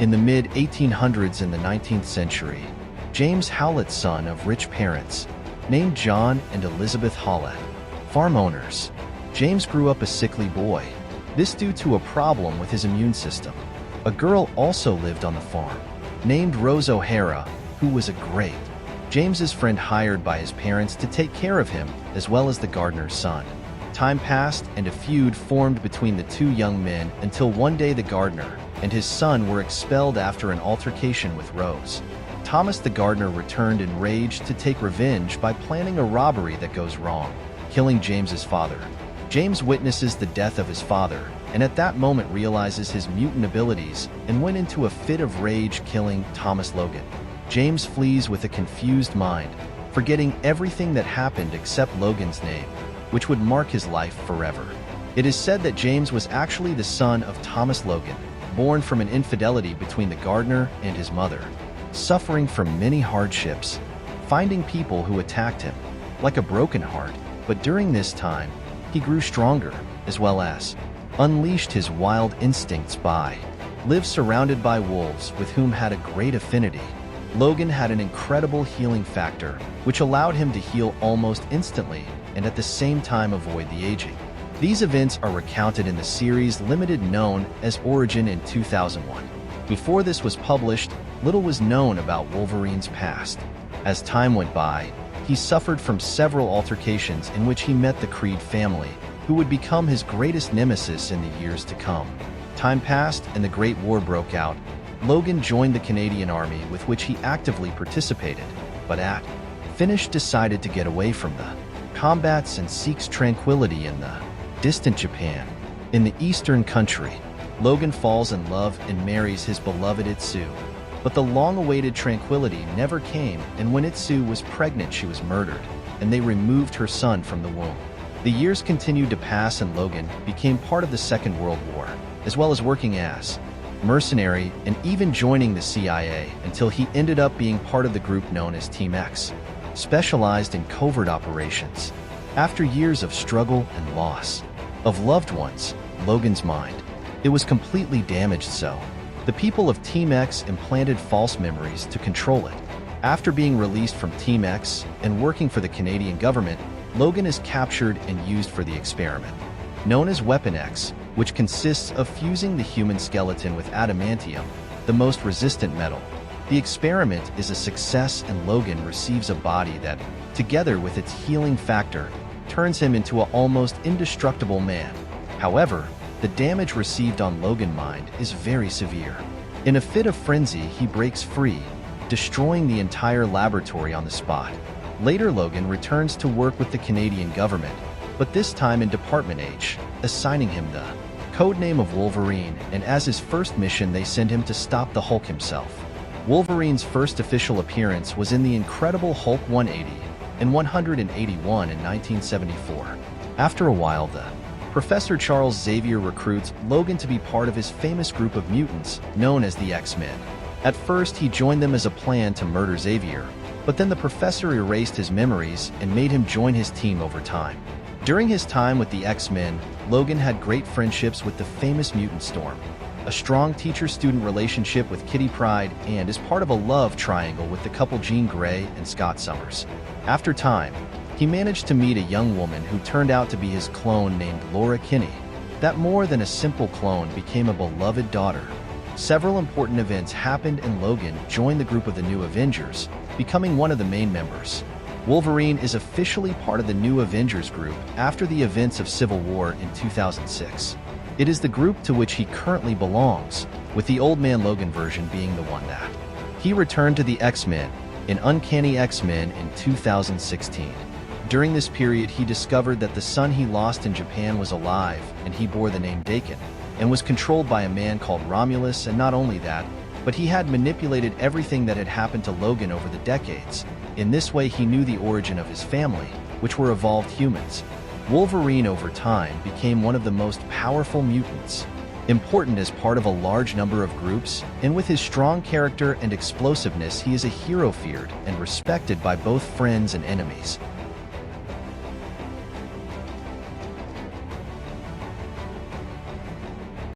In the mid-1800s and the 19th century, James Howlett's son of rich parents, named John and Elizabeth Howlett, farm owners. James grew up a sickly boy, this due to a problem with his immune system. A girl also lived on the farm, named Rose O'Hara, who was a great James's friend hired by his parents to take care of him, as well as the gardener's son. Time passed and a feud formed between the two young men until one day the gardener and his son were expelled after an altercation with Rose. Thomas the gardener returned enraged to take revenge by planning a robbery that goes wrong, killing James's father. James witnesses the death of his father, and at that moment realizes his mutant abilities and went into a fit of rage, killing Thomas Logan. James flees with a confused mind, forgetting everything that happened except Logan's name, which would mark his life forever. It is said that James was actually the son of Thomas Logan, born from an infidelity between the gardener and his mother. Suffering from many hardships, finding people who attacked him, like a broken heart, but during this time, he grew stronger, as well as unleashed his wild instincts by lived surrounded by wolves with whom had a great affinity. Logan had an incredible healing factor, which allowed him to heal almost instantly and at the same time avoid the aging. These events are recounted in the series limited known as Origin in 2001. Before this was published, little was known about Wolverine's past. As time went by, he suffered from several altercations in which he met the Creed family, who would become his greatest nemesis in the years to come. Time passed and the Great War broke out. Logan joined the Canadian Army, with which he actively participated, but at finish decided to get away from the combats and seeks tranquility in the distant Japan. In the eastern country, Logan falls in love and marries his beloved Itsu. But the long-awaited tranquility never came, and when Itsu was pregnant she was murdered, and they removed her son from the womb. The years continued to pass and Logan became part of the Second World War, as well as working as mercenary and even joining the CIA until he ended up being part of the group known as Team X, specialized in covert operations. After years of struggle and loss of loved ones, Logan's mind, it was completely damaged, so the people of Team X implanted false memories to control it. After being released from Team X and working for the Canadian government, Logan is captured and used for the experiment known as Weapon X, which consists of fusing the human skeleton with adamantium, the most resistant metal. The experiment is a success and Logan receives a body that, together with its healing factor, turns him into an almost indestructible man. However, the damage received on Logan's mind is very severe. In a fit of frenzy, he breaks free, destroying the entire laboratory on the spot. Later, Logan returns to work with the Canadian government, but this time in Department H, assigning him the codename of Wolverine, and as his first mission they send him to stop the Hulk himself. Wolverine's first official appearance was in The Incredible Hulk 180 and 181 in 1974. After a while, the Professor Charles Xavier recruits Logan to be part of his famous group of mutants known as the X-Men. At first, he joined them as a plan to murder Xavier, but then the professor erased his memories and made him join his team over time. During his time with the X-Men, Logan had great friendships with the famous Mutant Storm, a strong teacher-student relationship with Kitty Pryde, and is part of a love triangle with the couple Jean Grey and Scott Summers. After time, he managed to meet a young woman who turned out to be his clone named Laura Kinney. That more than a simple clone became a beloved daughter. Several important events happened and Logan joined the group of the New Avengers, becoming one of the main members. Wolverine is officially part of the New Avengers group after the events of Civil War in 2006. It is the group to which he currently belongs, with the Old Man Logan version being the one that he returned to the X-Men in Uncanny X-Men in 2016. During this period, he discovered that the son he lost in Japan was alive, and he bore the name Dakin, and was controlled by a man called Romulus, and not only that, but he had manipulated everything that had happened to Logan over the decades. In this way, he knew the origin of his family, which were evolved humans. Wolverine over time became one of the most powerful mutants, important as part of a large number of groups, and with his strong character and explosiveness, he is a hero feared and respected by both friends and enemies.